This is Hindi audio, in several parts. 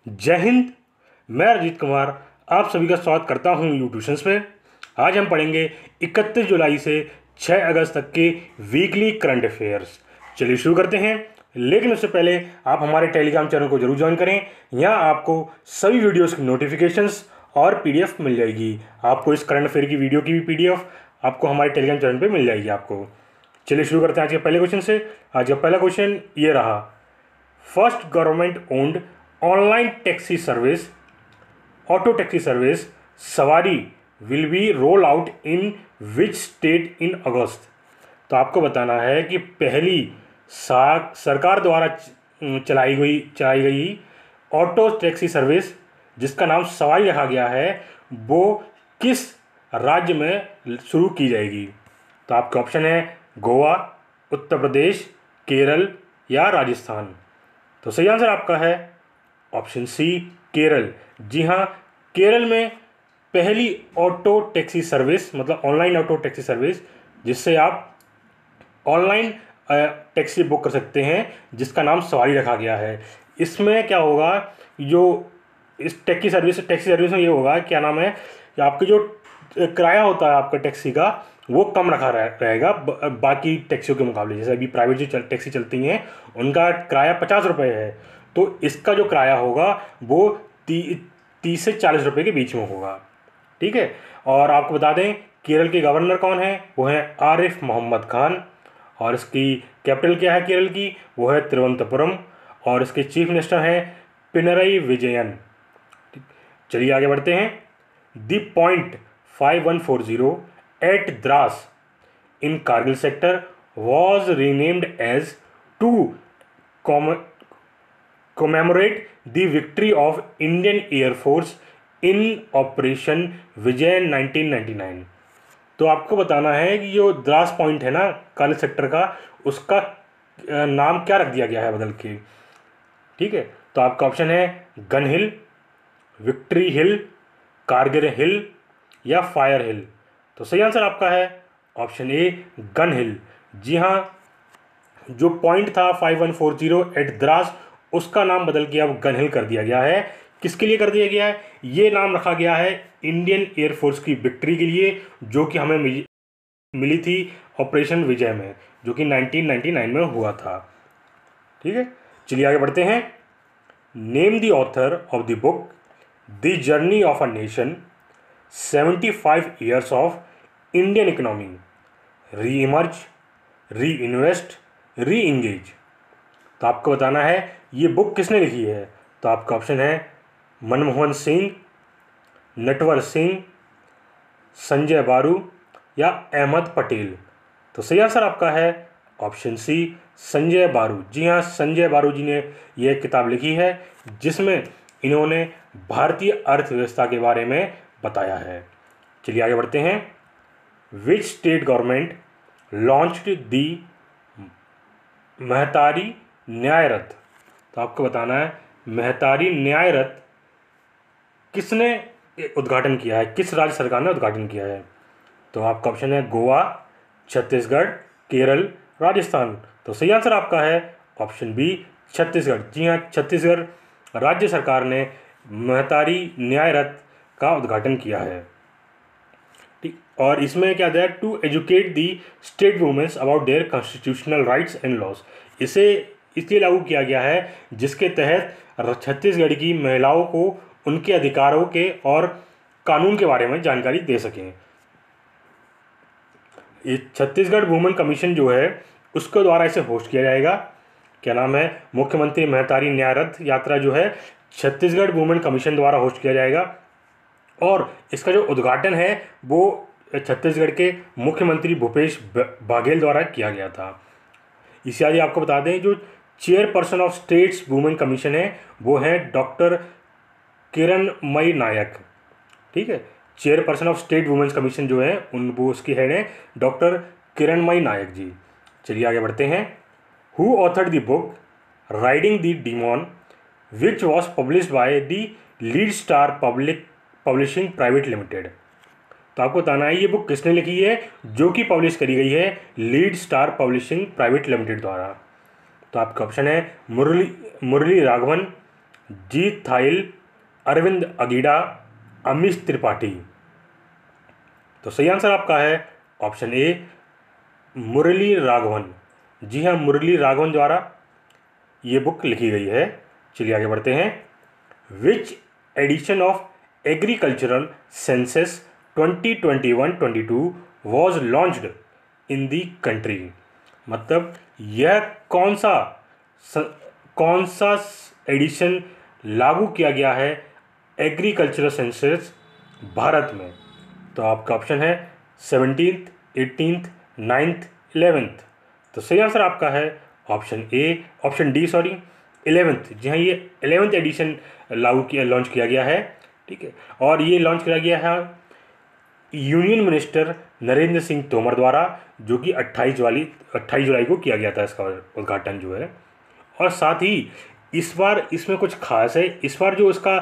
जय हिंद। मैं अजीत कुमार आप सभी का स्वागत करता हूं यू ट्यूशंस पे। आज हम पढ़ेंगे 31 जुलाई से 6 अगस्त तक के वीकली करंट अफेयर्स। चलिए शुरू करते हैं, लेकिन उससे पहले आप हमारे टेलीग्राम चैनल को जरूर ज्वाइन करें। यहाँ आपको सभी वीडियोस की नोटिफिकेशंस और पीडीएफ मिल जाएगी। आपको इस करंट अफेयर की वीडियो की भी पीडीएफ आपको हमारे टेलीग्राम चैनल पर मिल जाएगी आपको। चलिए शुरू करते हैं आज के पहले क्वेश्चन से। आज का पहला क्वेश्चन ये रहा, first government owned online taxi service auto taxi service Sawari will be roll out in which state in August. तो आपको बताना है कि पहली सरकार द्वारा चलाई गई ऑटो टैक्सी सर्विस जिसका नाम सवारी रखा गया है वो किस राज्य में शुरू की जाएगी। तो आपके ऑप्शन है गोवा, उत्तर प्रदेश, केरल या राजस्थान। तो सही आंसर आपका है ऑप्शन सी, केरल। जी हाँ, केरल में पहली ऑटो टैक्सी सर्विस मतलब ऑनलाइन ऑटो टैक्सी सर्विस जिससे आप ऑनलाइन टैक्सी बुक कर सकते हैं जिसका नाम सवारी रखा गया है। इसमें क्या होगा, जो इस टैक्सी सर्विस में ये होगा, क्या नाम है, आपके जो किराया होता है आपका टैक्सी का वो कम रखा रहेगा बाकी टैक्सियों के मुकाबले। जैसे अभी प्राइवेट जो टैक्सी चलती हैं उनका किराया 50 रुपये है, तो इसका जो किराया होगा वो 30 से 40 रुपये के बीच में होगा। ठीक है। और आपको बता दें केरल के गवर्नर कौन है, वो है आरिफ मोहम्मद खान। और इसकी कैपिटल क्या है केरल की, वो है तिरुवनंतपुरम। और इसके चीफ मिनिस्टर हैं पिनरई विजयन। चलिए आगे बढ़ते हैं। The point 5140 at Dras in Kargil sector was renamed as to commemorate the victory of Indian Air Force in Operation Vijay 1999। तो आपको बताना है कि जो द्रास पॉइंट है ना कारगिल सेक्टर का, उसका नाम क्या रख दिया गया है बदल के। ठीक है। तो आपका ऑप्शन है गन हिल, विक्ट्री हिल, कारगिल हिल या फायर हिल। तो सही आंसर आपका है ऑप्शन ए, गन हिल। जी हाँ, जो पॉइंट था 5140 एट द्रास उसका नाम बदल के अब गन हिल कर दिया गया है। किसके लिए कर दिया गया है, ये नाम रखा गया है इंडियन एयरफोर्स की विक्ट्री के लिए जो कि हमें मिली थी ऑपरेशन विजय में, जो कि 1999 में हुआ था। ठीक है। चलिए आगे बढ़ते हैं। Name the author of the book the journey of a nation 75 years of Indian economy, री इमर्ज, री इन्वेस्ट, री इंगेज। तो आपको बताना है ये बुक किसने लिखी है। तो आपका ऑप्शन है मनमोहन सिंह, नटवर सिंह, संजय बारू या अहमद पटेल। तो सही आंसर आपका है ऑप्शन सी, संजय बारू। जी हाँ, संजय बारू जी ने यह किताब लिखी है जिसमें इन्होंने भारतीय अर्थव्यवस्था के बारे में बताया है। चलिए आगे बढ़ते हैं। विच स्टेट गवर्नमेंट लॉन्च्ड दी महतारी न्याय रथ। तो आपको बताना है महतारी न्याय रथ किसने उद्घाटन किया है, किस राज्य सरकार ने उद्घाटन किया है। तो आपका ऑप्शन है गोवा, छत्तीसगढ़, केरल, राजस्थान। तो सही आंसर आपका है ऑप्शन बी, छत्तीसगढ़। जी हाँ, छत्तीसगढ़ राज्य सरकार ने महतारी न्याय रथ का उद्घाटन किया है। ठीक। और इसमें क्या है, to educate the state women's about their constitutional rights and laws. इसे इसलिए लागू किया गया है जिसके तहत छत्तीसगढ़ की महिलाओं को उनके अधिकारों के और कानून के बारे में जानकारी दे सकें। ये छत्तीसगढ़ वुमेन कमीशन जो है उसके द्वारा इसे होस्ट किया जाएगा। क्या नाम है, मुख्यमंत्री महतारी न्याय रथ यात्रा जो है छत्तीसगढ़ वुमेन कमीशन द्वारा होस्ट किया जाएगा। और इसका जो उद्घाटन है वो छत्तीसगढ़ के मुख्यमंत्री भूपेश बघेल द्वारा किया गया था। इसी आगे आपको बता दें जो chairperson of states women commission है वो है डॉक्टर किरणमयी नायक। ठीक है। Chairperson of state women's commission जो है वो उसकी हेड है डॉक्टर किरणमयी नायक जी। चलिए आगे बढ़ते हैं। Who authored the book riding the demon which was published by the lead star publishing private limited. तो आपको बताना है ये बुक किसने लिखी है जो कि पब्लिश करी गई है lead star publishing private limited द्वारा। तो आपका ऑप्शन है मुरली राघवन, जीत थाइल, अरविंद अगीड़ा, अमीश त्रिपाठी। तो सही आंसर आपका है ऑप्शन ए मुरली राघवन। जी हाँ, मुरली राघवन द्वारा ये बुक लिखी गई है। चलिए आगे बढ़ते हैं। Which edition of agricultural census 2021-22 was launched in the country. मतलब यह कौन सा एडिशन लागू किया गया है एग्रीकल्चरल सेंसस भारत में। तो आपका ऑप्शन है 17th, 18th, 9th, 11th। तो सही आंसर आपका है ऑप्शन डी 11th। जी हाँ, ये 11th एडिशन लॉन्च किया गया है। ठीक है, और ये लॉन्च किया गया है यूनियन मिनिस्टर नरेंद्र सिंह तोमर द्वारा, जो कि 28 जुलाई को किया गया था इसका उद्घाटन जो है। और साथ ही इस बार इसमें कुछ खास है, इस बार जो इसका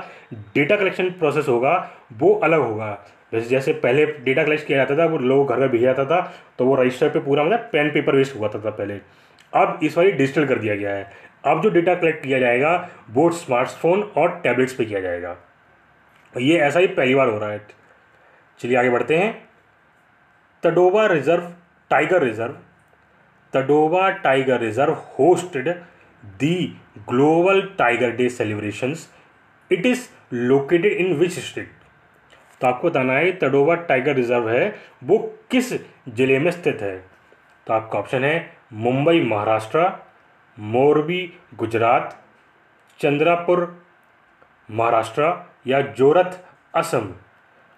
डेटा कलेक्शन प्रोसेस होगा वो अलग होगा। जैसे पहले डेटा कलेक्ट किया जाता था, वो लोग घर घर भेजा जाता था, तो वो रजिस्टर पे पूरा मतलब पेन पेपर वेस्ट हुआ था पहले। अब इस बार डिजिटल कर दिया गया है। अब जो डेटा कलेक्ट किया जाएगा वो स्मार्टफोन और टैबलेट्स पे किया जाएगा। ये ऐसा ही पहली बार हो रहा है। चलिए आगे बढ़ते हैं। Tadoba tiger reserve hosted the global tiger day celebrations. It is located in which state. तो आपको बताना है तडोबा टाइगर रिजर्व है वो किस जिले में स्थित है। तो आपका ऑप्शन है मुंबई महाराष्ट्र, मोरबी गुजरात, चंद्रापुर महाराष्ट्र या जोरत असम।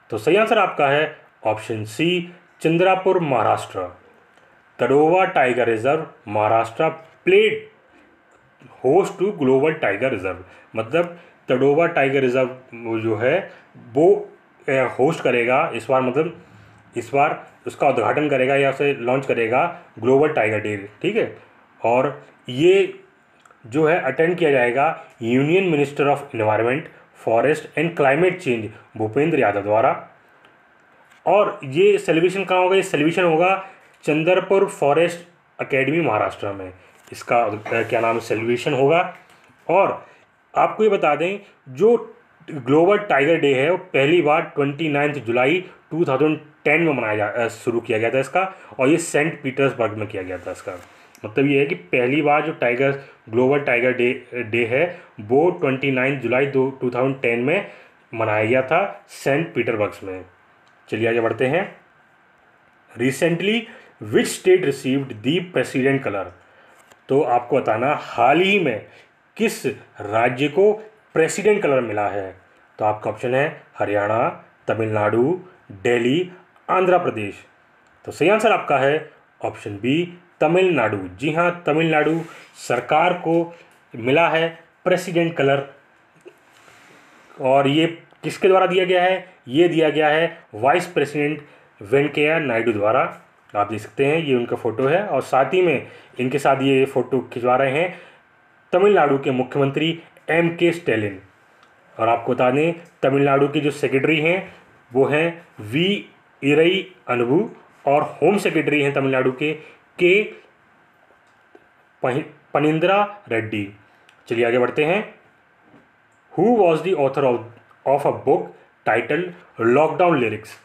तो सही आंसर आपका है option C Chandrapur Maharashtra. Tadoba tiger reserve Maharashtra played host to global tiger reserve. मतलब तडोबा टाइगर रिजर्व जो है वो होस्ट करेगा इस बार, मतलब इस बार उसका उद्घाटन करेगा या उसे लॉन्च करेगा ग्लोबल टाइगर डे। ठीक है, और ये जो है अटेंड किया जाएगा union minister of environment, forest and climate change Bhupendra Yadav द्वारा। और ये सेलिब्रेशन कहाँ होगा? ये सेलिब्रेशन होगा चंद्रपुर फॉरेस्ट एकेडमी महाराष्ट्र में। इसका क्या नाम है सेलिब्रेशन होगा। और आपको ये बता दें जो ग्लोबल टाइगर डे है वो पहली बार 29 जुलाई 2010 में शुरू किया गया था इसका, और ये सेंट पीटर्सबर्ग में किया गया था इसका। मतलब ये है कि पहली बार जो ग्लोबल टाइगर डे है वो 29 जुलाई 2010 में मनाया गया था सेंट पीटर्सबर्ग में। चलिए आगे बढ़ते हैं। Recently which state received the president colour. तो आपको बताना हाल ही में किस राज्य को प्रेसिडेंट कलर मिला है। तो आपका ऑप्शन है हरियाणा, तमिलनाडु, दिल्ली, आंध्र प्रदेश। तो सही आंसर आपका है ऑप्शन बी तमिलनाडु। जी हाँ, तमिलनाडु सरकार को मिला है प्रेसिडेंट कलर। और ये किसके द्वारा दिया गया है? ये दिया गया है वाइस प्रेसिडेंट वेंकैया नायडू द्वारा। आप देख सकते हैं ये उनका फ़ोटो है, और साथ ही में इनके साथ ये फ़ोटो खिंचवा रहे हैं तमिलनाडु के मुख्यमंत्री M.K. स्टैलिन। और आपको बता दें तमिलनाडु के जो सेक्रेटरी हैं वो हैं वी इरई अनबू, और होम सेक्रेटरी हैं तमिलनाडु के पनिंद्रा रेड्डी। चलिए आगे बढ़ते हैं। Who was the author of a book title lockdown lyrics.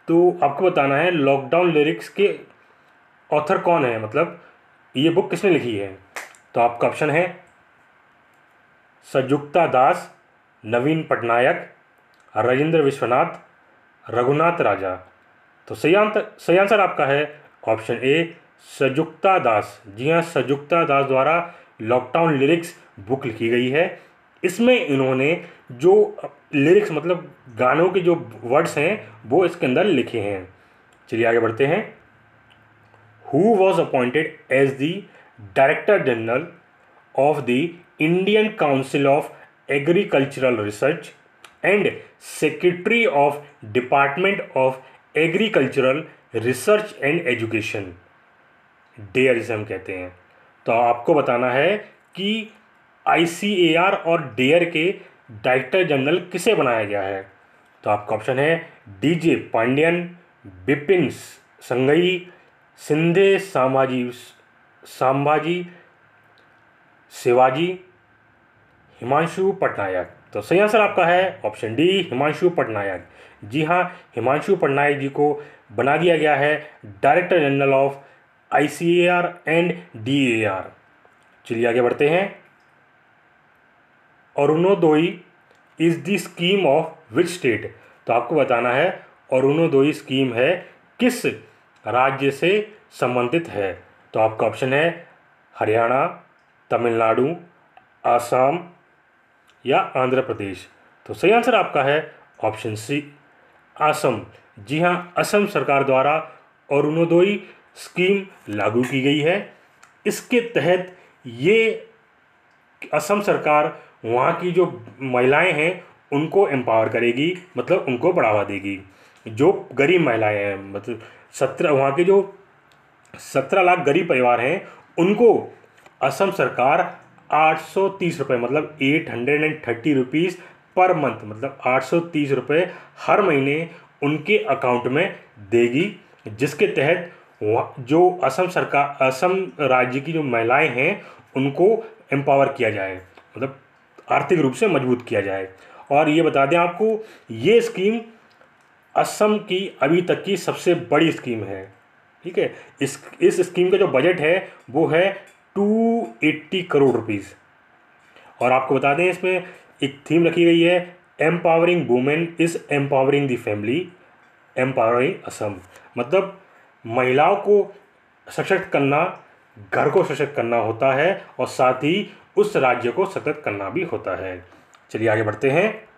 तो आपको बताना है लॉकडाउन लिरिक्स के ऑथर कौन है, मतलब ये बुक किसने लिखी है। तो आपका ऑप्शन है संजुक्ता दास, नवीन पटनायक, राजेंद्र विश्वनाथ, रघुनाथ राजा। तो सही आंसर आपका है ऑप्शन ए संजुक्ता दास। जी हाँ, संजुक्ता दास द्वारा लॉकडाउन लिरिक्स बुक लिखी गई है। इसमें इन्होंने जो लिरिक्स मतलब गानों के जो वर्ड्स हैं वो इसके अंदर लिखे हैं। चलिए आगे बढ़ते हैं। Who was appointed as the director general of the Indian council of agricultural research and secretary of department of agricultural research and education, DARE जिसे हम कहते हैं। तो आपको बताना है कि ICAR और डेयर के डायरेक्टर जनरल किसे बनाया गया है। तो आपका ऑप्शन है DJ पांडियन, बिपिन संघई, सिंधे संभाजी शिवाजी, हिमांशु पटनायक। तो सही आंसर आपका है ऑप्शन डी, हिमांशु पटनायक। जी हाँ, हिमांशु पटनायक जी को बना दिया गया है director general of ICAR and DAR। चलिए आगे बढ़ते हैं। Arunoday is the scheme of which state. तो आपको बताना है अरुणोदय स्कीम है किस राज्य से संबंधित है। तो आपका ऑप्शन है हरियाणा, तमिलनाडु, आसाम या आंध्र प्रदेश। तो सही आंसर आपका है ऑप्शन सी, असम। जी हाँ, असम सरकार द्वारा अरुणोदय स्कीम लागू की गई है। इसके तहत ये असम सरकार वहाँ की जो महिलाएं हैं उनको एम्पावर करेगी, मतलब उनको बढ़ावा देगी। जो गरीब महिलाएं हैं, मतलब 17 वहाँ के जो 17 लाख गरीब परिवार हैं उनको असम सरकार 830 रुपये, मतलब 830 रुपीज़ पर मंथ, मतलब 830 रुपये हर महीने उनके अकाउंट में देगी। जिसके तहत जो असम राज्य की जो महिलाएं हैं उनको एम्पावर किया जाए, मतलब आर्थिक रूप से मजबूत किया जाए। और ये बता दें आपको, ये स्कीम असम की अभी तक की सबसे बड़ी स्कीम है। ठीक है, इस स्कीम का जो बजट है वो है 280 करोड़ रुपीज़। और आपको बता दें इसमें एक थीम रखी गई है, empowering women is empowering the family, empowering Assam. मतलब महिलाओं को सशक्त करना घर को सशक्त करना होता है और साथ ही उस राज्य को सशक्त करना भी होता है। चलिए आगे बढ़ते हैं।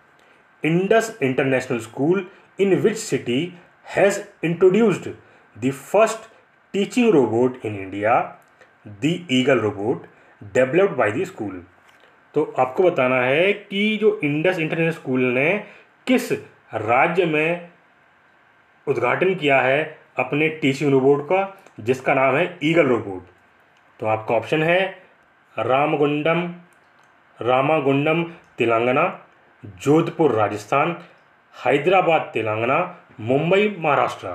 Indus international school in which city has introduced the first teaching robot in India, the eagle robot developed by the school. तो आपको बताना है कि जो इंडस इंटरनेशनल स्कूल ने किस राज्य में उद्घाटन किया है अपने टीचिंग रोबोट का, जिसका नाम है ईगल रोबोट। तो आपका ऑप्शन है रामागुंडम तेलंगाना, जोधपुर राजस्थान, हैदराबाद तेलंगाना, मुंबई महाराष्ट्र।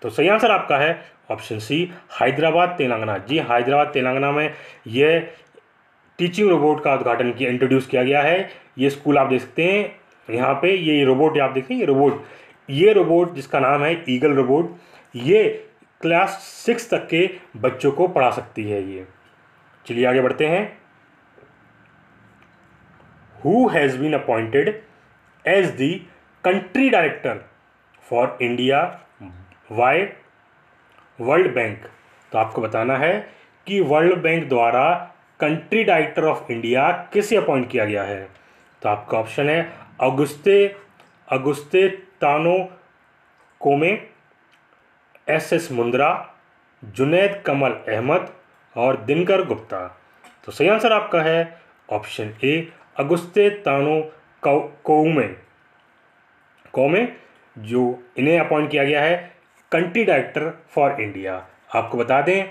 तो सही आंसर आपका है ऑप्शन सी, हैदराबाद तेलंगाना। जी, हैदराबाद तेलंगाना में यह टीचिंग रोबोट का उद्घाटन किया, इंट्रोड्यूस किया गया है। ये स्कूल आप देख सकते हैं यहाँ पे, ये रोबोट आप देखते हैं, ये रोबोट जिसका नाम है ईगल रोबोट, ये क्लास 6 तक के बच्चों को पढ़ा सकती है ये। चलिए आगे बढ़ते हैं। Who has been appointed as the country director for India by world bank. तो आपको बताना है कि वर्ल्ड बैंक द्वारा कंट्री डायरेक्टर ऑफ इंडिया किसे अपॉइंट किया गया है। तो आपका ऑप्शन है अगुस्ते तानो कोमे, SS मुंद्रा, जुनैद कमल अहमद और दिनकर गुप्ता। तो सही आंसर आपका है ऑप्शन ए, अगुस्ते तानो कोमे, जो इन्हें अपॉइंट किया गया है कंट्री डायरेक्टर फॉर इंडिया। आपको बता दें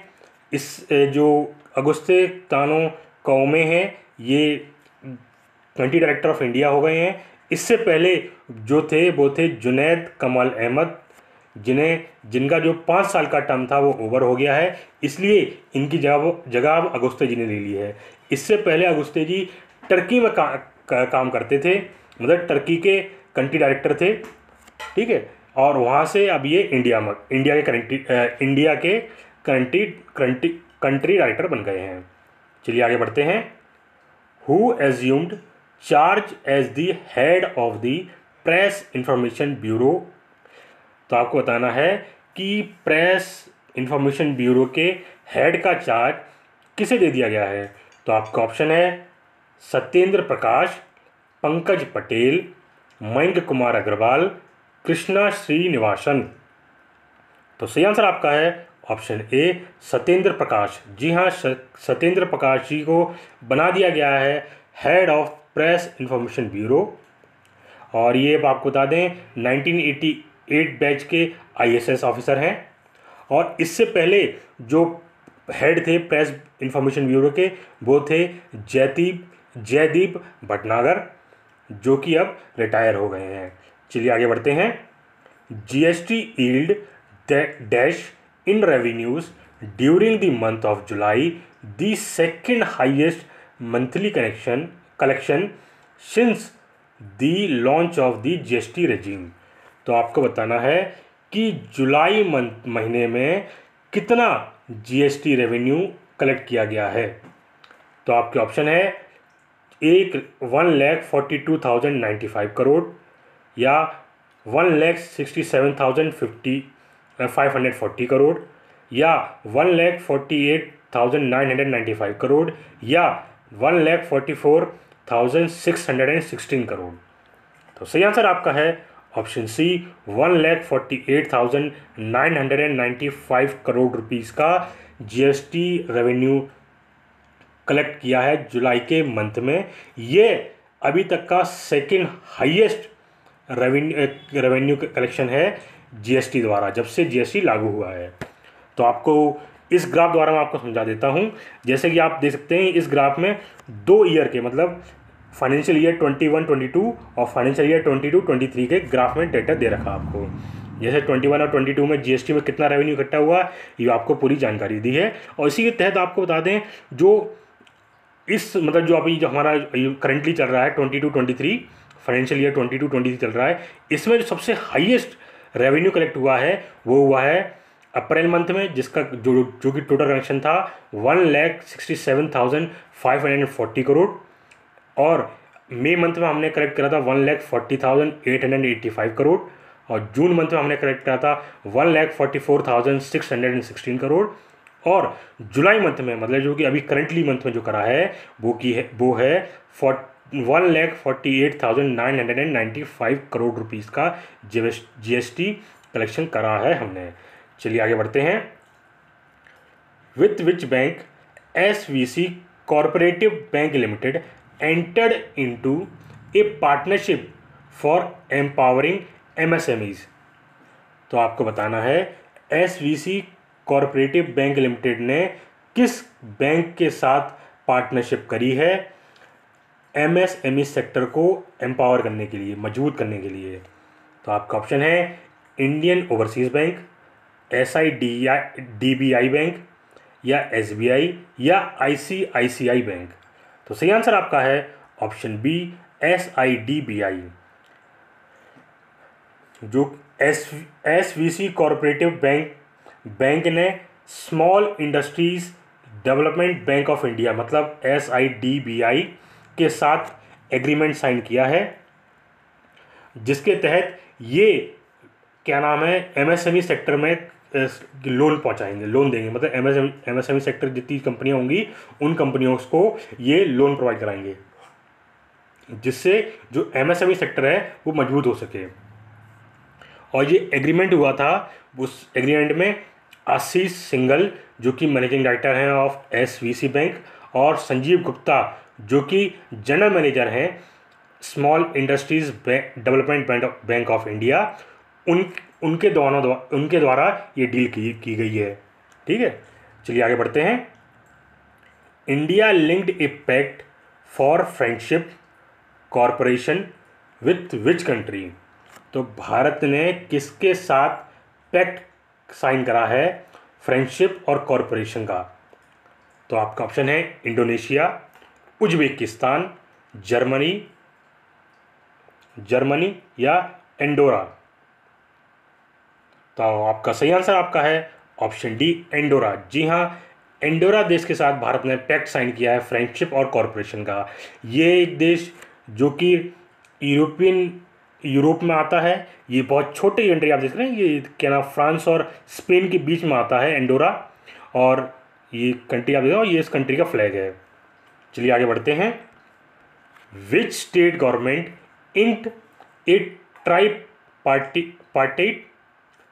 इस जो अगुस्ते तानो कोमे हैं ये कंट्री डायरेक्टर ऑफ इंडिया हो गए हैं। इससे पहले जो थे वो थे जुनैद कमल अहमद, जिनका जो 5 साल का टर्म था वो ओवर हो गया है, इसलिए इनकी जगह अब अगुस्ते जी ने ले ली है। इससे पहले अगुस्ते जी टर्की में काम करते थे, मतलब टर्की के कंट्री डायरेक्टर थे। ठीक है, और वहाँ से अब ये इंडिया के कंट्री डायरेक्टर बन गए हैं। चलिए आगे बढ़ते हैं। Who assumed charge as the head of the press information bureau. तो आपको बताना है कि प्रेस इंफॉर्मेशन ब्यूरो के हेड का चार्ज किसे दे दिया गया है। तो आपका ऑप्शन है सत्येंद्र प्रकाश, पंकज पटेल, मयंक कुमार अग्रवाल, कृष्णा श्रीनिवासन। तो सही आंसर आपका है ऑप्शन ए, सत्येंद्र प्रकाश। जी हाँ, सत्येंद्र प्रकाश जी को बना दिया गया है head of press information bureau. और ये आपको बता दें 1988 बैच के ISS ऑफिसर हैं। और इससे पहले जो हेड थे प्रेस इंफॉर्मेशन ब्यूरो के वो थे जयदीप भटनागर, जो कि अब रिटायर हो गए हैं। चलिए आगे बढ़ते हैं। GST yield dash in revenues during the month of July, the second highest monthly collection collection since the launch of the GST regime। तो आपको बताना है कि जुलाई महीने में कितना GST रेवेन्यू कलेक्ट किया गया है। तो आपके ऑप्शन है एक 1,42,095 करोड़, या 1,67,540 करोड़, या 1,48,995 करोड़, या 1,44,616 करोड़। तो सही आंसर आपका है ऑप्शन सी 1,48,995 करोड़ रुपीस का GST रेवेन्यू कलेक्ट किया है जुलाई के मंथ में। ये अभी तक का सेकंड हाईएस्ट रेवेन्यू कलेक्शन है GST द्वारा, जब से GST लागू हुआ है। तो आपको इस ग्राफ द्वारा मैं आपको समझा देता हूँ। जैसे कि आप देख सकते हैं इस ग्राफ में 2 ईयर के, मतलब फाइनेंशियल ईयर 21-22 और फाइनेंशियल ईयर 22-23 के ग्राफ में डेटा दे रखा आपको। जैसे 21 और 22 में GST में कितना रेवेन्यू इकट्ठा हुआ, ये आपको पूरी जानकारी दी है। और इसी के तहत आपको बता दें जो इस मतलब जो अभी जो हमारा करंटली चल रहा है 22-23 फाइनेंशियल ईयर 22-23 चल रहा है, इसमें जो सबसे हाईएस्ट रेवेन्यू कलेक्ट हुआ है वो हुआ है अप्रैल मंथ में, जिसका जो कि टोटल कलेक्शन था 1,67,540 करोड़। और मई मंथ में हमने कलेक्ट करा था 1,40,885 करोड़। और जून मंथ में हमने कलेक्ट करा था 1,44,616 करोड़। और जुलाई मंथ में मतलब जो कि अभी करंटली मंथ में जो करा है वो है 1,48,995 करोड़ रुपीस का GST कलेक्शन करा है हमने। चलिए आगे बढ़ते हैं। With which bank SVC cooperative bank limited entered into A partnership for empowering MSMEs। तो आपको बताना है SVC कोऑपरेटिव बैंक लिमिटेड ने किस बैंक के साथ पार्टनरशिप करी है MSME सेक्टर को एम्पावर करने के लिए, मजबूत करने के लिए। तो आपका ऑप्शन है Indian overseas bank, SIDBI bank, या SBI, या ICICI बैंक। तो सही आंसर आपका है ऑप्शन बी SIDBI। जो SVC कोऑपरेटिव बैंक ने small industries development bank of India मतलब SIDBI के साथ एग्रीमेंट साइन किया है, जिसके तहत ये क्या नाम है MSME सेक्टर में लोन पहुंचाएंगे, लोन देंगे। मतलब MSME सेक्टर जितनी कंपनियां होंगी उन कंपनियों को ये लोन प्रोवाइड कराएंगे, जिससे जो MSME सेक्टर है वो मजबूत हो सके। और ये एग्रीमेंट हुआ था, उस एग्रीमेंट में आशीष सिंघल जो कि मैनेजिंग डायरेक्टर हैं ऑफ SVC बैंक, और संजीव गुप्ता जो कि जनरल मैनेजर हैं small industries development bank of India, उनके द्वारा ये डील की गई है। ठीक है, चलिए आगे बढ़ते हैं। India linked a pact for friendship corporation with which country. तो भारत ने किसके साथ पैक्ट साइन करा है फ्रेंडशिप और कॉरपोरेशन का। तो आपका ऑप्शन है इंडोनेशिया, उज्बेकिस्तान, जर्मनी या एंडोरा। तो आपका सही आंसर आपका है ऑप्शन डी एंडोरा। जी हाँ, एंडोरा देश के साथ भारत ने पैक्ट साइन किया है फ्रेंडशिप और कॉरपोरेशन का। ये एक देश जो कि यूरोप में आता है, ये बहुत छोटी कंट्री आप देख रहे हैं, ये क्या नाम फ्रांस और स्पेन के बीच में आता है एंडोरा, और ये कंट्री आप देख रहे हो, ये इस कंट्री का फ्लैग है। चलिए आगे बढ़ते हैं। Which state government inked a tripartite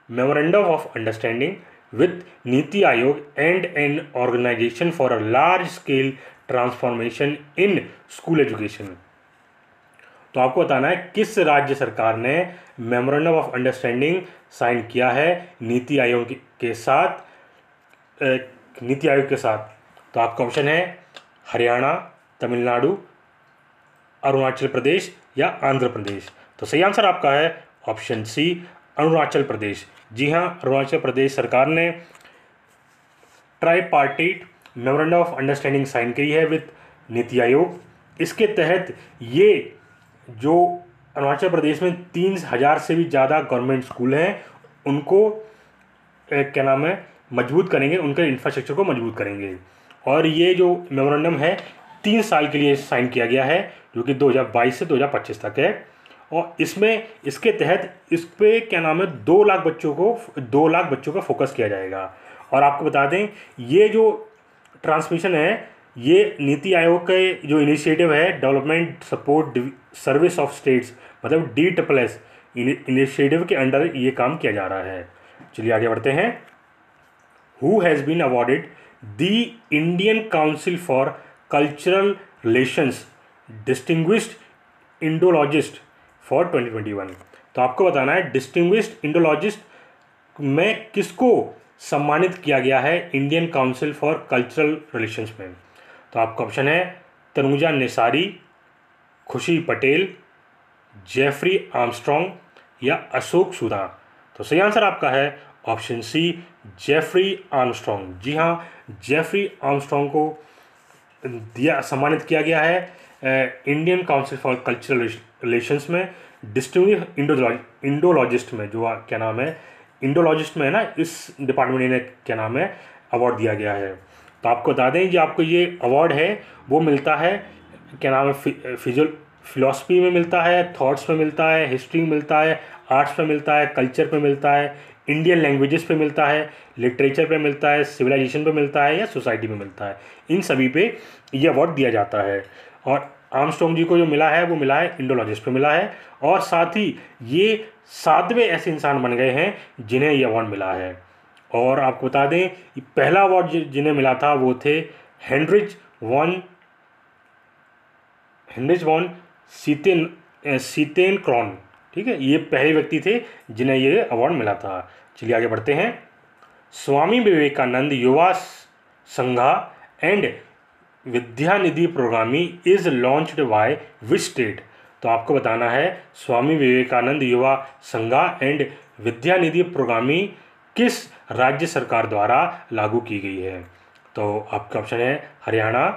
memorandum of understanding with NITI Aayog and an organisation for a large scale transformation in school education. तो आपको बताना है किस राज्य सरकार ने मेमोरेंडम ऑफ अंडरस्टैंडिंग साइन किया है नीति आयोग के साथ। तो आपका ऑप्शन है हरियाणा, तमिलनाडु, अरुणाचल प्रदेश या आंध्र प्रदेश। तो सही आंसर आपका है ऑप्शन सी अरुणाचल प्रदेश। जी हाँ, अरुणाचल प्रदेश सरकार ने tripartite memorandum of understanding sign की है विद नीति आयोग, इसके तहत ये जो अरुणाचल प्रदेश में 3000 से भी ज़्यादा गवर्नमेंट स्कूल हैं उनको क्या नाम है मजबूत करेंगे, उनके इंफ्रास्ट्रक्चर को मजबूत करेंगे। और ये जो मेमोरेंडम है 3 साल के लिए साइन किया गया है, जो कि 2022 से 2025 तक है। और इसके तहत इस पे क्या नाम है 2 लाख बच्चों का फोकस किया जाएगा। और आपको बता दें ये जो ट्रांसमिशन है ये नीति आयोग के जो इनिशिएटिव है development support service of states मतलब DSSS इनिशिएटिव के अंडर ये काम किया जा रहा है। चलिए आगे बढ़ते हैं। Who has been awarded the Indian council for cultural relations distinguished indologist for 2021। तो आपको बताना है डिस्टिंग्विश्ड इंडोलॉजिस्ट में किसको सम्मानित किया गया है Indian council for cultural relations में। तो आपका ऑप्शन है तनुजा नेसारी, खुशी पटेल, जेफरी आर्मस्ट्रॉन्ग या अशोक सुधा। तो सही आंसर आपका है ऑप्शन सी जेफरी आर्मस्ट्रॉन्ग। जी हाँ, जेफरी आर्मस्ट्रॉन्ग को सम्मानित किया गया है Indian council for cultural relations में डिस्टिंग्विश्ड इंडोलॉजिस्ट में, जो क्या नाम है इंडोलॉजिस्ट में है ना, इस डिपार्टमेंट ने क्या नाम है अवार्ड दिया गया है। तो आपको बता दें कि आपको ये अवार्ड है वो मिलता है क्या नाम है फिलॉसफी में मिलता है, थॉट्स में मिलता है, हिस्ट्री में मिलता है, आर्ट्स में मिलता है, कल्चर पे मिलता है, इंडियन लैंग्वेजेस पे मिलता है, लिटरेचर पे मिलता है, सिविलाइजेशन पे मिलता है या सोसाइटी में मिलता है। इन सभी पे ये अवार्ड दिया जाता है। और आर्मस्ट्रॉन्ग जी को जो मिला है वो मिला है इंडोलॉजिस्ट पे मिला है। और साथ ही ये 7वें ऐसे इंसान बन गए हैं जिन्हें ये अवार्ड मिला है। और आपको बता दें पहला अवार्ड जिन्हें मिला था वो थे हेनरिच वॉन सीतेन क्रॉन। ठीक है, ये पहले व्यक्ति थे जिन्हें ये अवार्ड मिला था। चलिए आगे बढ़ते हैं। स्वामी Vivekananda Yuva Sangha and Vidyanidhi programme is launched by which state. तो आपको बताना है स्वामी विवेकानंद युवा संघा एंड विद्यानिधि प्रोग्रामी किस राज्य सरकार द्वारा लागू की गई है। तो आपका ऑप्शन है हरियाणा,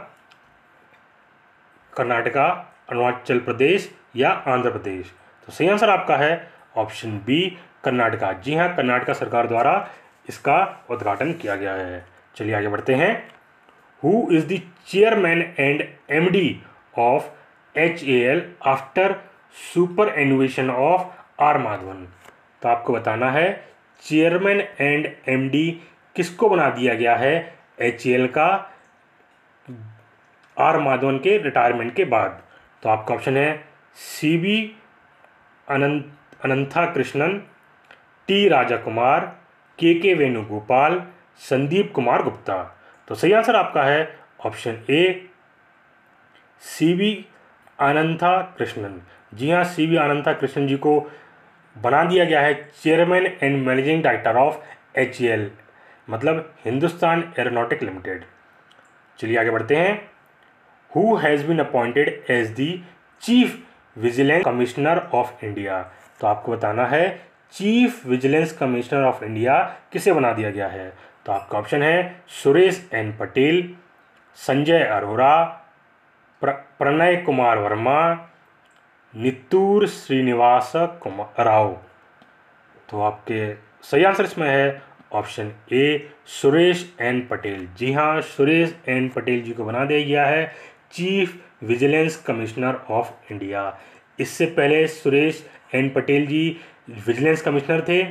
कर्नाटका, अरुणाचल प्रदेश या आंध्र प्रदेश। तो सही आंसर आपका है ऑप्शन बी कर्नाटका। जी हाँ, कर्नाटका सरकार द्वारा इसका उद्घाटन किया गया है। चलिए आगे बढ़ते हैं। Who is the chairman and MD of HAL after superannuation of R Madhavan. तो आपको बताना है चेयरमैन एंड MD किसको बना दिया गया है HAL का R माधवन के रिटायरमेंट के बाद। तो आपका ऑप्शन है CB Anantha Krishnan, T Raja Kumar, KK Venugopal, Sandeep Kumar Gupta. तो सही आंसर आपका है ऑप्शन ए CB अनंथा कृष्णन। जी हाँ, CB अनंथा कृष्णन जी को बना दिया गया है chairman and managing director of HAL मतलब हिंदुस्तान एरोनॉटिक लिमिटेड। चलिए आगे बढ़ते हैं। Who has been appointed as the chief vigilance commissioner of India. तो आपको बताना है chief vigilance commissioner of India किसे बना दिया गया है। तो आपका ऑप्शन है सुरेश N पटेल, संजय अरोरा, प्रणय कुमार वर्मा, नित्तूर श्रीनिवास राव। तो आपके सही आंसर इसमें है option A Suresh N Patel. जी हाँ, सुरेश N पटेल जी को बना दिया गया है chief vigilance commissioner of India. इससे पहले सुरेश N पटेल जी विजिलेंस कमिश्नर थे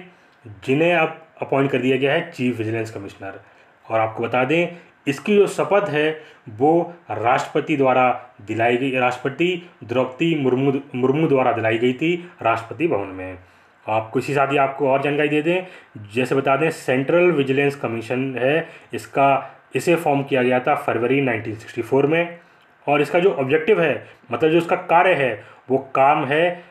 जिन्हें अब अपॉइंट कर दिया गया है चीफ विजिलेंस कमिश्नर। और आपको बता दें इसकी जो शपथ है वो राष्ट्रपति द्वारा दिलाई गई, राष्ट्रपति द्रौपदी मुर्मू द्वारा दिलाई गई थी राष्ट्रपति भवन में। आपको इसी साथ ही आपको और जानकारी दे दें, जैसे बता दें सेंट्रल विजिलेंस कमीशन है इसे फॉर्म किया गया था फरवरी 1964 में। और इसका जो ऑब्जेक्टिव है मतलब जो इसका कार्य है वो काम है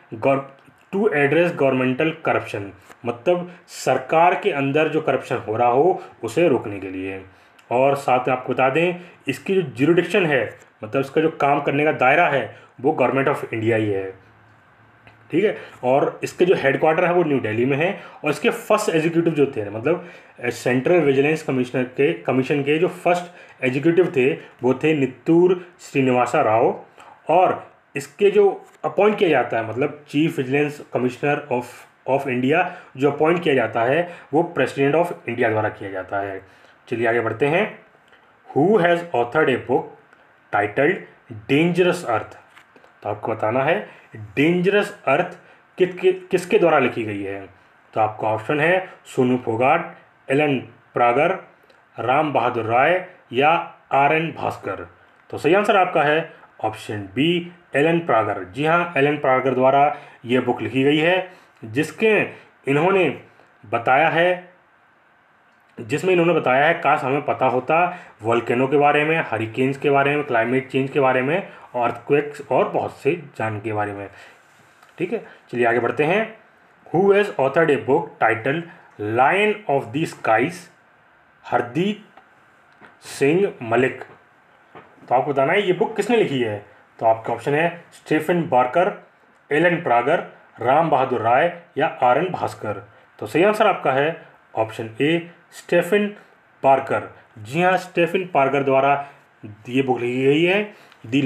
टू एड्रेस गवर्नमेंटल करप्शन मतलब सरकार के अंदर जो करप्शन हो रहा हो उसे रोकने के लिए। और साथ में आपको बता दें इसकी जो ज्यूरिडिक्शन है मतलब इसका जो काम करने का दायरा है वो गवर्नमेंट ऑफ इंडिया ही है। ठीक है, और इसके जो हेडक्वार्टर है वो न्यू दिल्ली में है। और इसके फर्स्ट एग्जीक्यूटिव जो थे मतलब सेंट्रल विजिलेंस कमीशन के जो फर्स्ट एग्जीक्यूटिव थे वो थे नित्तूर श्रीनिवासा राव। और इसके जो अपॉइंट किया जाता है, मतलब chief vigilance commissioner of India जो अपॉइंट किया जाता है वो प्रेसिडेंट ऑफ इंडिया द्वारा किया जाता है। चलिए आगे बढ़ते हैं। Who has authored a book titled dangerous earth. तो आपको बताना है डेंजरस अर्थ किसके द्वारा लिखी गई है। तो आपका ऑप्शन है सोनू फोगाट, एलन प्रागर, राम बहादुर राय या आर.एन. भास्कर। तो सही आंसर आपका है ऑप्शन बी, एलन प्रागर। जी हाँ, एलन प्रागर द्वारा ये बुक लिखी गई है जिसमें इन्होंने बताया है काश हमें पता होता वोल्केनो के बारे में, हरिकेन्स के बारे में, क्लाइमेट चेंज के बारे में, अर्थक्वेक्स और बहुत से जान के बारे में। ठीक है, चलिए आगे बढ़ते हैं। Who has authored a book title lion of the skies. Hardeep Singh Malik. तो आपको बताना है ये बुक किसने लिखी है। तो आपका ऑप्शन है Stephen Barker, Alan Prager, Ram Bahadur Rai या आर.एन. भास्कर। तो सही आंसर आपका है ऑप्शन ए, स्टीफन पार्कर। जी हाँ, स्टीफन पार्कर द्वारा ये बुक लिखी गई है, the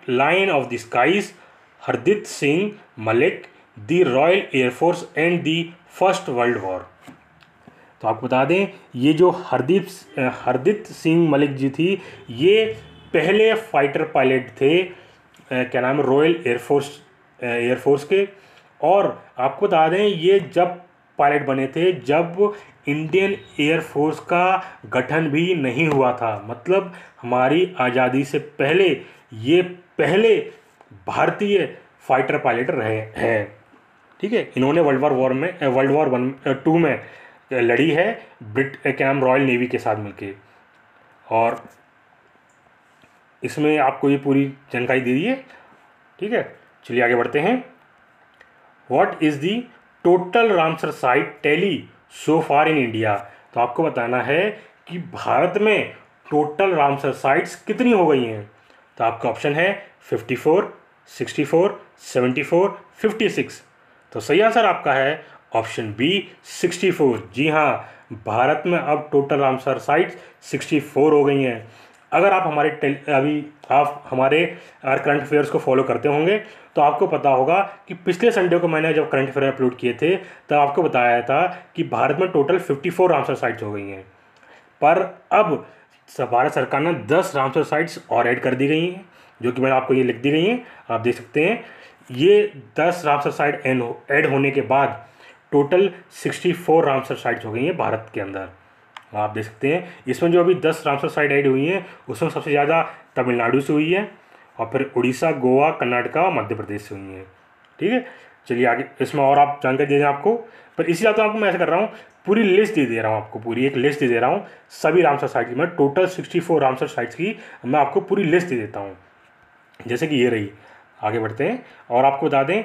lion of the skies, Hardeep Singh Malik, the royal air force and the first world war. तो आपको बता दें ये जो हरदीप सिंह मलिक जी थी ये पहले फाइटर पायलट थे, क्या नाम है, रॉयल एयरफोर्स के। और आपको बता दें ये जब पायलट बने थे जब इंडियन एयरफोर्स का गठन भी नहीं हुआ था, मतलब हमारी आज़ादी से पहले ये पहले भारतीय फाइटर पायलट रहे हैं। ठीक है, इन्होंने वर्ल्ड वॉर 2 में लड़ी है क्या नाम रॉयल नेवी के साथ मिलके, और इसमें आपको ये पूरी जानकारी दे दी है। ठीक है, चलिए आगे बढ़ते हैं। What is the total Ramsar site tally so far in India. तो आपको बताना है कि भारत में टोटल रामसर साइट्स कितनी हो गई हैं। तो आपका ऑप्शन है 54, 64, 74, 56। तो सही आंसर आपका है ऑप्शन बी, 64। जी हाँ, भारत में अब टोटल रामसर साइट्स 64 हो गई हैं। अगर आप हमारे करंट अफेयर्स को फॉलो करते होंगे तो आपको पता होगा कि पिछले संडे को मैंने जब करंट अफेयर अपलोड किए थे तब आपको बताया था कि भारत में टोटल 54 रामसर साइट्स हो गई हैं, पर अब भारत सरकार ने 10 रामसर साइट्स और ऐड कर दी गई हैं, जो कि मैंने आपको ये लिख दी गई हैं, आप देख सकते हैं। ये 10 रामसर साइट ऐड होने के बाद टोटल 64 रामसर साइट्स हो गई हैं भारत के अंदर, आप देख सकते हैं। इसमें जो अभी 10 रामसर साइट ऐड हुई हैं उसमें सबसे ज़्यादा तमिलनाडु से हुई है, और फिर उड़ीसा, गोवा, कर्नाटका और मध्य प्रदेश से हुई हैं। ठीक है, चलिए आगे इसमें और आप जानकारी दे दें आपको, पर इसी तो आपको मैं ऐसा कर रहा हूँ पूरी लिस्ट दे रहा हूँ आपको, पूरी एक लिस्ट दे रहा हूँ सभी रामसर साइट की। मैं टोटल 64 रामसर साइट्स की मैं आपको पूरी लिस्ट दे देता हूँ, जैसे कि ये रही। आगे बढ़ते हैं और आपको बता दें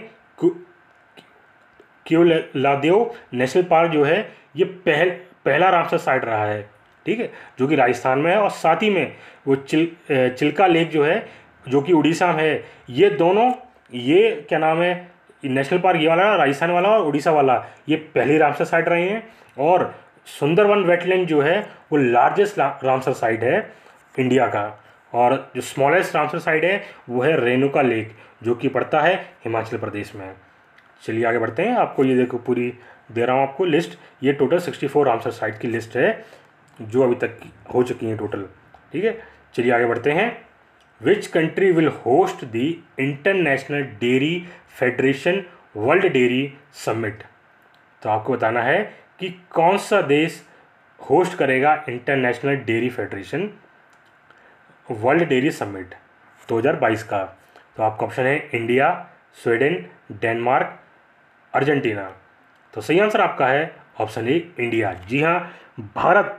केओलादेव नेशनल पार्क जो है ये पहला रामसर साइट रहा है। ठीक है, जो कि राजस्थान में है, और साथ ही में वो चिल्का लेक जो है जो कि उड़ीसा में है। ये दोनों, ये क्या नाम है, नेशनल पार्क ये वाला राजस्थान वाला और उड़ीसा वाला, ये पहली रामसर साइट रहे हैं। और सुंदरवन वेटलैंड जो है वो लार्जेस्ट रामसर साइट है इंडिया का, और जो स्मॉलेस्ट रामसर साइट है वो है रेणुका लेक जो कि पड़ता है हिमाचल प्रदेश में। चलिए आगे बढ़ते हैं, आपको ये देखो पूरी दे रहा हूँ आपको लिस्ट। ये टोटल 64 रामसर साइट की लिस्ट है जो अभी तक हो चुकी हैं टोटल। ठीक है, चलिए आगे बढ़ते हैं। Which country will host the international dairy federation world dairy summit. तो आपको बताना है कि कौन सा देश होस्ट करेगा international dairy federation world dairy summit 2022 का। तो आपका ऑप्शन है इंडिया, स्वीडन, डेनमार्क, अर्जेंटीना। तो सही आंसर आपका है ऑप्शन ए, इंडिया। जी हाँ, भारत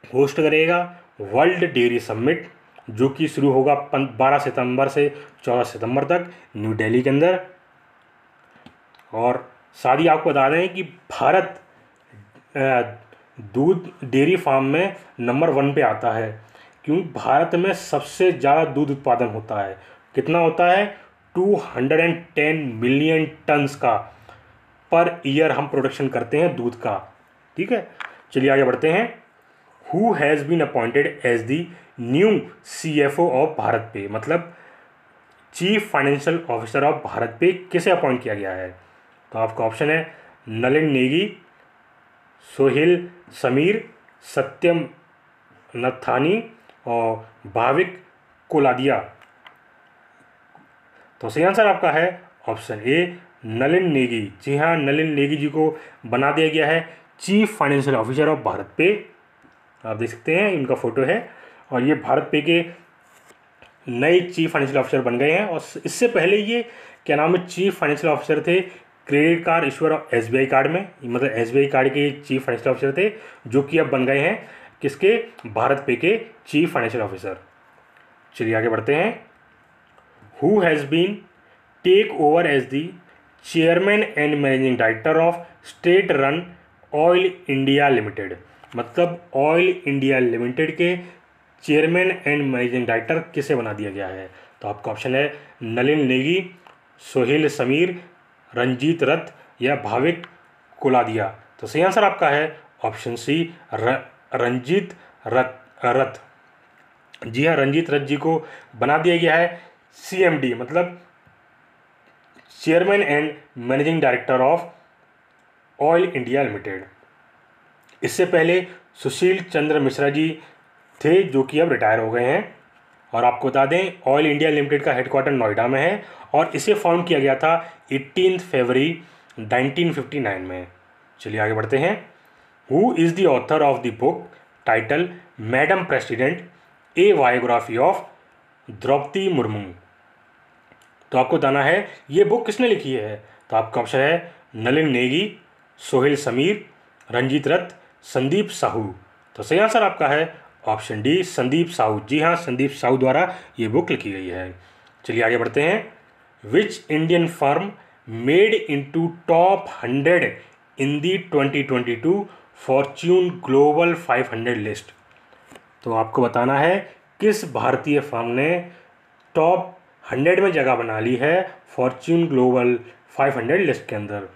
होस्ट करेगा वर्ल्ड डेयरी समिट जो कि शुरू होगा 12 सितंबर से 14 सितंबर तक न्यू दिल्ली के अंदर। और साथ ही आपको बता दें कि भारत दूध डेयरी फार्म में नंबर 1 पे आता है, क्योंकि भारत में सबसे ज़्यादा दूध उत्पादन होता है। कितना होता है, 210 मिलियन टन्स का पर ईयर हम प्रोडक्शन करते हैं दूध का। ठीक है, चलिए आगे बढ़ते हैं। Who has been appointed as the new CFO ऑफ भारत पे, मतलब chief financial officer of BharatPe किसे अपॉइंट किया गया है? तो आपका ऑप्शन है नलिन नेगी, सोहेल समीर, सत्यम नथानी और भाविक कोलादिया। तो सही आंसर आपका है ऑप्शन ए नलिन नेगी। जी हाँ, नलिन नेगी जी को बना दिया गया है chief financial officer of Bharat पे। आप देख सकते हैं इनका फोटो है और ये भारत पे के नए चीफ फाइनेंशियल ऑफिसर बन गए हैं। और इससे पहले ये क्या नाम है, चीफ फाइनेंशियल ऑफिसर थे credit card issuer of SBI card में, मतलब एसबीआई कार्ड के चीफ फाइनेंशियल ऑफिसर थे, जो कि अब बन गए हैं किसके, भारत पे के चीफ फाइनेंशियल ऑफिसर। चलिए आगे बढ़ते हैं। Who has been take over as the chairman and managing director of state run oil India limited, मतलब ऑयल इंडिया लिमिटेड के चेयरमैन एंड मैनेजिंग डायरेक्टर किसे बना दिया गया है? तो आपका ऑप्शन है नलिन नेगी, सोहेल समीर, रंजीत रथ या भाविक कोलादिया। तो सही आंसर आपका है ऑप्शन सी रंजीत रथ। जी हाँ, रंजीत रथ जी को बना दिया गया है सीएमडी, मतलब chairman and managing director of oil India limited. इससे पहले सुशील चंद्र मिश्रा जी थे, जो कि अब रिटायर हो गए हैं। और आपको बता दें ऑयल इंडिया लिमिटेड का हेडक्वार्टर नोएडा में है और इसे फाउंड किया गया था 18 फरवरी 1959 में। चलिए आगे बढ़ते हैं। Who is the author of the book title madam president, a biography of Draupadi Murmu? तो आपको बताना है ये बुक किसने लिखी है? तो आपका ऑप्शन है नलिन नेगी, सोहेल समीर, रंजीत रथ, संदीप साहू। तो सही आंसर आपका है ऑप्शन डी संदीप साहू। जी हाँ, संदीप साहू द्वारा ये बुक लिखी गई है। चलिए आगे बढ़ते हैं। Which Indian firm made into top 100 in the 2022 Fortune global 500 list? तो आपको बताना है किस भारतीय फर्म ने टॉप 100 में जगह बना ली है फॉर्च्यून ग्लोबल 500 लिस्ट के अंदर?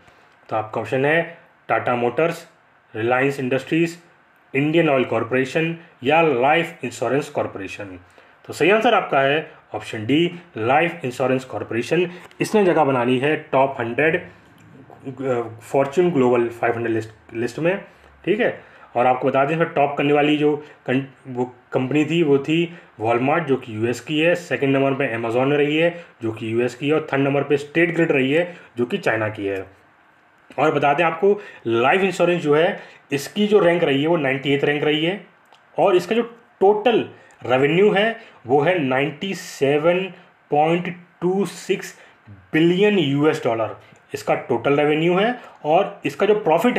तो आपका ऑप्शन है Tata Motors, Reliance industries, Indian oil corporation या लाइफ इंश्योरेंस कॉरपोरेशन। तो सही आंसर आपका है option D life insurance corporation. इसने जगह बना ली है टॉप 100 फॉर्च्यून ग्लोबल 500 लिस्ट में, ठीक है। और आपको बता दें टॉप करने वाली जो वो कंपनी थी वो थी वॉलमार्ट, जो कि यूएस की है। सेकंड नंबर पे अमेजॉन रही है, जो कि यूएस की है। और थर्ड नंबर पे स्टेट ग्रिड रही है, जो कि चाइना की है। और बता दें आपको लाइफ इंश्योरेंस जो है इसकी जो रैंक रही है वो 98 रैंक रही है। और इसका जो टोटल रेवेन्यू है वो है 97.26 बिलियन यूएस डॉलर इसका टोटल रेवेन्यू है। और इसका जो प्रॉफिट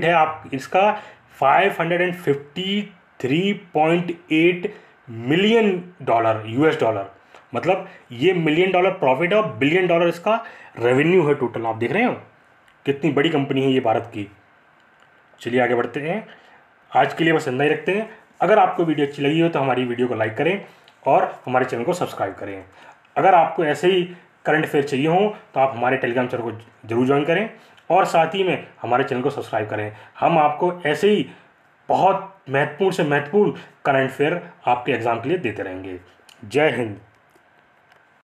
है आप इसका 553.8 मिलियन डॉलर यूएस डॉलर, मतलब ये मिलियन डॉलर प्रॉफिट है और बिलियन डॉलर इसका रेवेन्यू है टोटल। आप देख रहे हो कितनी बड़ी कंपनी है ये भारत की। चलिए आगे बढ़ते हैं। आज के लिए बस इतना ही रखते हैं। अगर आपको वीडियो अच्छी लगी हो तो हमारी वीडियो को लाइक करें और हमारे चैनल को सब्सक्राइब करें। अगर आपको ऐसे ही करंट अफेयर चाहिए हो तो आप हमारे टेलीग्राम चैनल को जरूर ज्वाइन करें और साथ ही में हमारे चैनल को सब्सक्राइब करें। हम आपको ऐसे ही बहुत महत्वपूर्ण से महत्वपूर्ण करंट अफेयर आपके एग्जाम के लिए देते रहेंगे। जय हिंद।